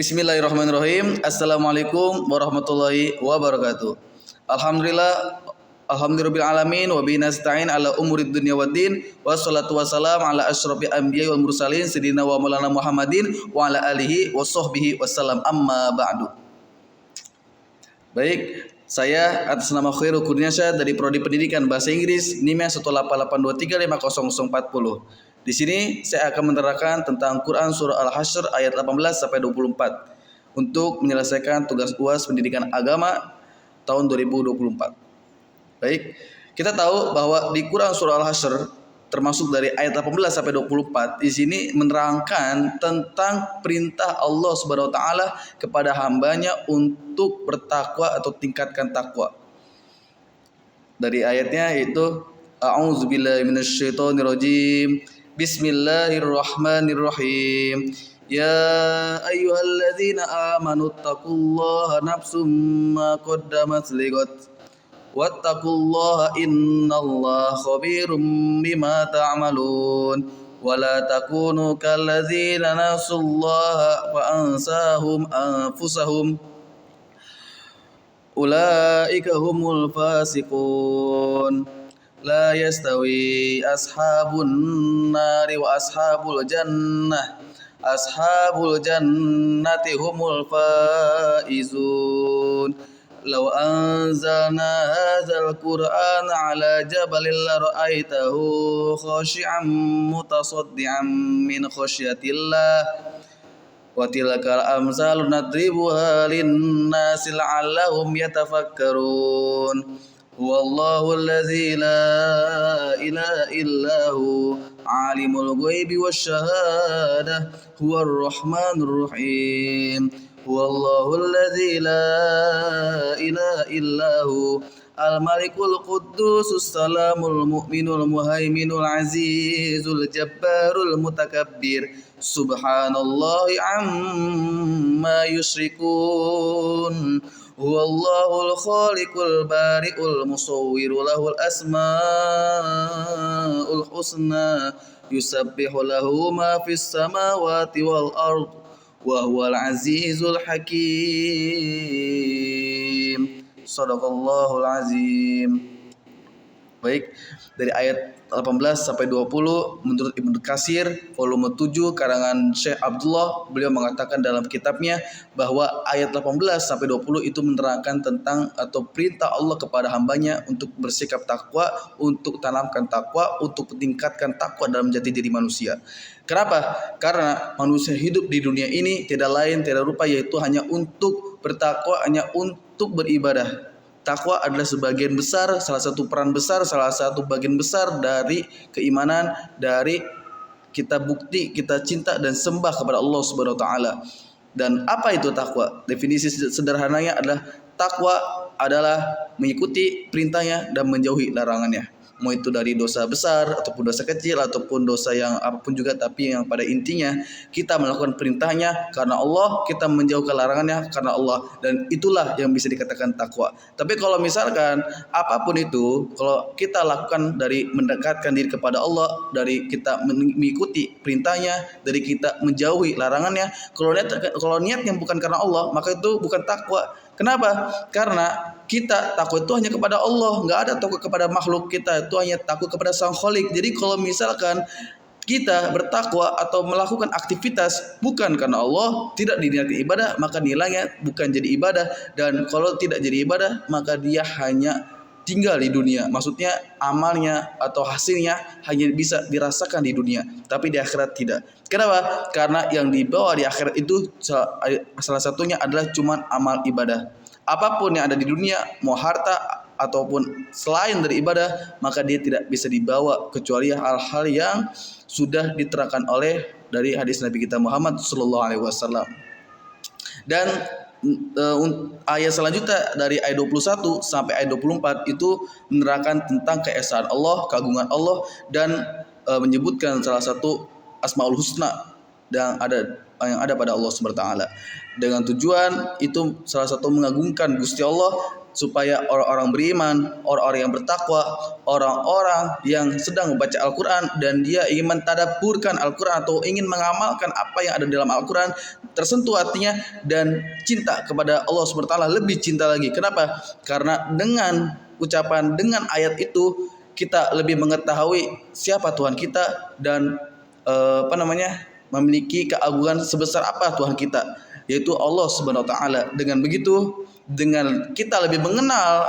Bismillahirrahmanirrahim. Assalamualaikum warahmatullahi wabarakatuh. Alhamdulillahirabbil alamin wa bihi nasta'in ala umurid dunya waddin. Wassalatu wassalam ala asyrofil anbiya'i wal mursalin sayyidina wa maulana Muhammadin wa ala alihi wa sahbihi wasallam. Amma ba'du. Baik, saya atas nama Khairul Kurniasyah dari Prodi Pendidikan Bahasa Inggris NIM 188235040. Di sini saya akan menerangkan tentang Quran surah Al-Hasyr ayat 18 sampai 24 untuk menyelesaikan tugas UAS Pendidikan Agama tahun 2024. Baik, kita tahu bahwa di Quran surah Al-Hasyr termasuk dari ayat 18 sampai 24 di sini menerangkan tentang perintah Allah Subhanahu wa taala kepada hambanya untuk bertakwa atau tingkatkan takwa. Dari ayatnya yaitu A'udzubillahi minasyaitonirrajim. Bismillahirrahmanirrahim. Ya ayyuhalladzina amanu taqullaha nafsum ma qaddamat lighad wattaqullaha innallaha khabirum bima ta'malun wa la takunu kalladzina nasullaha fa ansahum anfusahum ulaika humul fasiqun. La yastawi ashabun nari wa ashabul jannah. Ashabul jannati humul faizun. Law anzalna hadzal qur'ana ala jabalin la ra'aitahu khashi'an mutasaddian min khasyatillah. Wa tilkal amsalu nadribuha lin-nasi la'allahum yatafakkarun. Huwallahu allazi la ilaha illahu alimul ghaibi wasyahadah huwar rahmanur rahim. Huwallahu allazi la ilaha illahu al-malikul quddusus salamul mu'minul muhaiminul azizul jabbarul mutakabbir. Subhanallahi amma yusyrikun. Huwallahul khaliqul bari'ul musawwiru lahul asmaul husna yusabbihu lahu ma fis samawati wal ard wa huwal azizul hakim. Shadaqallahul azim. Baik, dari ayat 18 sampai 20 menurut Ibnu Katsir volume 7 karangan Syekh Abdullah, beliau mengatakan dalam kitabnya bahwa ayat 18 sampai 20 itu menerangkan tentang atau perintah Allah kepada hambanya untuk bersikap takwa, untuk tanamkan takwa, untuk meningkatkan takwa dalam jati diri manusia. Kenapa? Karena manusia hidup di dunia ini tidak lain tidak rupa yaitu hanya untuk bertakwa, hanya untuk beribadah. Takwa adalah sebagian besar, salah satu peran besar, salah satu bagian besar dari keimanan, dari kita bukti, kita cinta dan sembah kepada Allah Subhanahu wa taala. Dan apa itu takwa? Definisi sederhananya adalah takwa adalah mengikuti perintahnya dan menjauhi larangannya. Mau itu dari dosa besar ataupun dosa kecil ataupun dosa yang apapun juga, tapi yang pada intinya kita melakukan perintahnya karena Allah, kita menjauhkan larangannya karena Allah, dan itulah yang bisa dikatakan takwa. Tapi kalau misalkan apapun itu, kalau kita lakukan dari mendekatkan diri kepada Allah, dari kita mengikuti perintahnya, dari kita menjauhi larangannya, kalau niatnya bukan karena Allah, maka itu bukan takwa. Kenapa? Karena kita takut itu hanya kepada Allah, nggak ada takut kepada makhluk, kita itu hanya takut kepada Sang Khalik. Jadi kalau misalkan kita bertakwa atau melakukan aktivitas bukan karena Allah, tidak diniati ibadah, maka nilainya bukan jadi ibadah. Dan kalau tidak jadi ibadah, maka dia hanya tinggal di dunia. Maksudnya amalnya atau hasilnya hanya bisa dirasakan di dunia, tapi di akhirat tidak. Kenapa? Karena yang dibawa di akhirat itu salah satunya adalah cuma amal ibadah. Apapun yang ada di dunia, mau harta ataupun selain dari ibadah, maka dia tidak bisa dibawa kecuali hal-hal yang sudah diterangkan oleh dari hadis Nabi kita Muhammad sallallahu alaihi wasallam. Dan ayat selanjutnya dari ayat 21 sampai ayat 24 itu menerangkan tentang keesaan Allah, keagungan Allah, dan menyebutkan salah satu Asmaul Husna yang ada pada Allah Subhanahu wa taala. Dengan tujuan itu salah satu mengagungkan Gusti Allah supaya orang-orang beriman, orang-orang yang bertakwa, orang-orang yang sedang membaca Al-Quran dan dia ingin mentadabburkan Al-Quran atau ingin mengamalkan apa yang ada dalam Al-Quran, tersentuh hatinya dan cinta kepada Allah Subhanahu wa taala, lebih cinta lagi. Kenapa? Karena dengan ucapan, dengan ayat itu kita lebih mengetahui siapa Tuhan kita dan memiliki keagungan sebesar apa Tuhan kita, yaitu Allah Subhanahu wa taala. Dengan begitu, dengan kita lebih mengenal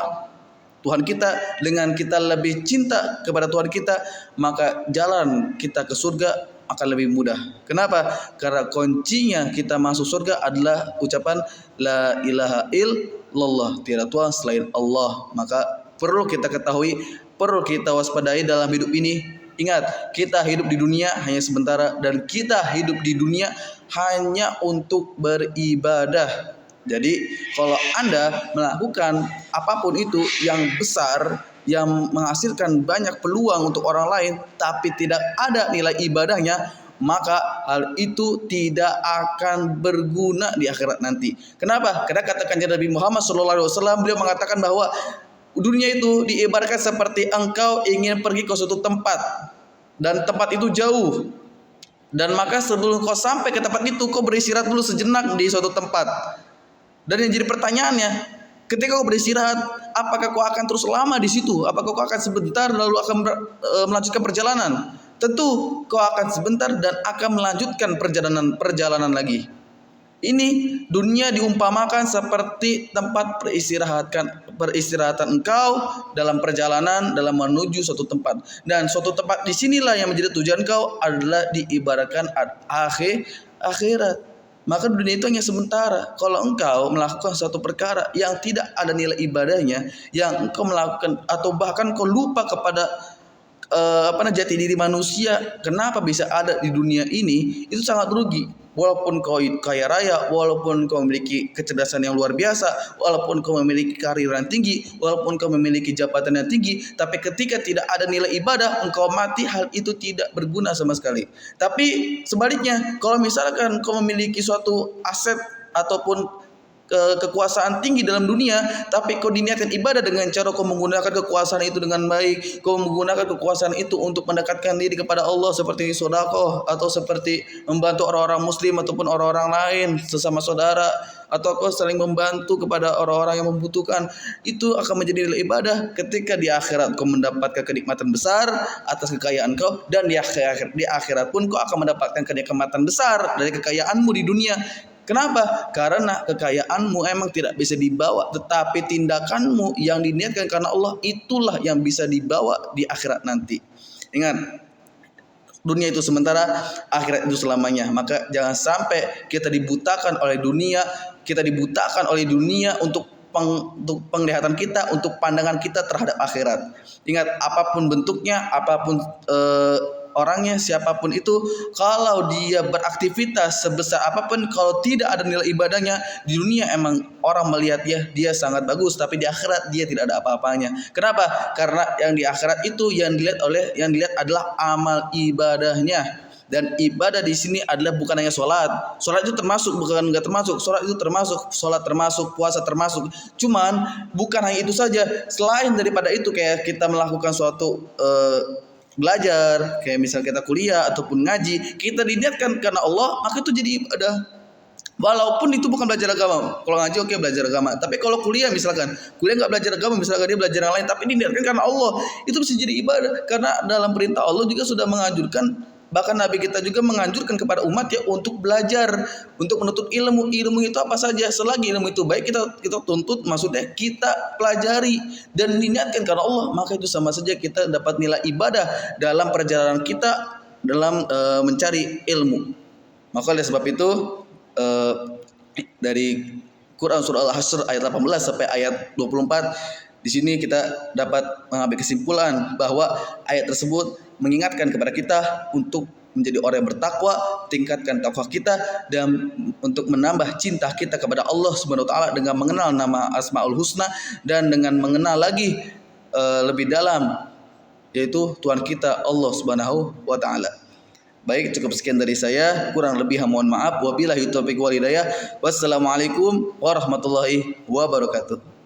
Tuhan kita, dengan kita lebih cinta kepada Tuhan kita, maka jalan kita ke surga akan lebih mudah. Kenapa? Karena kuncinya kita masuk surga adalah ucapan la ilaha illallah, tiada Tuhan selain Allah. Maka perlu kita ketahui, perlu kita waspadai dalam hidup ini. Ingat, kita hidup di dunia hanya sementara, dan kita hidup di dunia hanya untuk beribadah. Jadi kalau Anda melakukan apapun itu yang besar, yang menghasilkan banyak peluang untuk orang lain, tapi tidak ada nilai ibadahnya, maka hal itu tidak akan berguna di akhirat nanti. Kenapa? Karena katakan Nabi Muhammad SAW, beliau mengatakan bahwa dunia itu diibaratkan seperti engkau ingin pergi ke suatu tempat, dan tempat itu jauh. Dan maka sebelum kau sampai ke tempat itu, kau beristirahat dulu sejenak di suatu tempat. Dan yang jadi pertanyaannya, ketika kau beristirahat, apakah kau akan terus lama di situ? Apakah kau akan sebentar lalu akan melanjutkan perjalanan? Tentu kau akan sebentar dan akan melanjutkan perjalanan lagi. Ini dunia diumpamakan seperti tempat peristirahatan engkau dalam perjalanan, dalam menuju suatu tempat. Dan suatu tempat disinilah yang menjadi tujuan kau adalah diibaratkan akhirat. Maka dunia itu hanya sementara. Kalau engkau melakukan suatu perkara yang tidak ada nilai ibadahnya, yang engkau melakukan atau bahkan kau lupa kepada jati diri manusia, kenapa bisa ada di dunia ini, itu sangat rugi. Walaupun kau kaya raya, walaupun kau memiliki kecerdasan yang luar biasa, walaupun kau memiliki karir yang tinggi, walaupun kau memiliki jabatan yang tinggi, tapi ketika tidak ada nilai ibadah, engkau mati, hal itu tidak berguna sama sekali. Tapi sebaliknya, kalau misalkan kau memiliki suatu aset ataupun kekuasaan tinggi dalam dunia, tapi kau diniatkan ibadah dengan cara kau menggunakan kekuasaan itu dengan baik, kau menggunakan kekuasaan itu untuk mendekatkan diri kepada Allah, seperti sedekah atau seperti membantu orang-orang muslim ataupun orang-orang lain sesama saudara, atau kau saling membantu kepada orang-orang yang membutuhkan, itu akan menjadi nilai ibadah. Ketika di akhirat kau mendapatkan kenikmatan besar atas kekayaan kau, dan di akhirat pun kau akan mendapatkan kenikmatan besar dari kekayaanmu di dunia. Kenapa? Karena kekayaanmu emang tidak bisa dibawa, tetapi tindakanmu yang diniatkan karena Allah, itulah yang bisa dibawa di akhirat nanti. Ingat, dunia itu sementara, akhirat itu selamanya. Maka jangan sampai kita dibutakan oleh dunia, untuk penglihatan kita, untuk pandangan kita terhadap akhirat. Ingat, apapun bentuknya, apapun orangnya, siapapun itu, kalau dia beraktivitas sebesar apapun, kalau tidak ada nilai ibadahnya, di dunia emang orang melihat dia sangat bagus, tapi di akhirat dia tidak ada apa-apanya. Kenapa? Karena yang di akhirat itu yang dilihat adalah amal ibadahnya. Dan ibadah di sini adalah bukan hanya sholat. Sholat itu termasuk, bukan nggak termasuk. Sholat itu termasuk, sholat termasuk, puasa termasuk. Cuman bukan hanya itu saja. Selain daripada itu, kayak kita melakukan suatu belajar, kayak misal kita kuliah ataupun ngaji, kita diniatkan karena Allah, maka itu jadi ibadah. Walaupun itu bukan belajar agama. Kalau ngaji oke, belajar agama. Tapi kalau kuliah misalkan, kuliah nggak belajar agama, misalkan dia belajar yang lain, tapi diniatkan karena Allah, itu bisa jadi ibadah. Karena dalam perintah Allah juga sudah menganjurkan, bahkan Nabi kita juga menganjurkan kepada umat ya untuk belajar, untuk menuntut ilmu. Ilmu itu apa saja, selagi ilmu itu baik, kita tuntut, maksudnya kita pelajari dan diniatkan karena Allah, maka itu sama saja kita dapat nilai ibadah dalam perjalanan kita dalam mencari ilmu. Maka oleh sebab itu dari Quran surah Al-Hasyr ayat 18 sampai ayat 24, di sini kita dapat mengambil kesimpulan bahwa ayat tersebut mengingatkan kepada kita untuk menjadi orang yang bertakwa, tingkatkan takwa kita, dan untuk menambah cinta kita kepada Allah Subhanahu wa taala dengan mengenal nama Asmaul Husna, dan dengan mengenal lagi lebih dalam, yaitu Tuhan kita Allah Subhanahu wa taala. Baik, cukup sekian dari saya, kurang lebih mohon maaf. Wabillahi taufiq wal hidayah. Wassalamualaikum warahmatullahi wabarakatuh.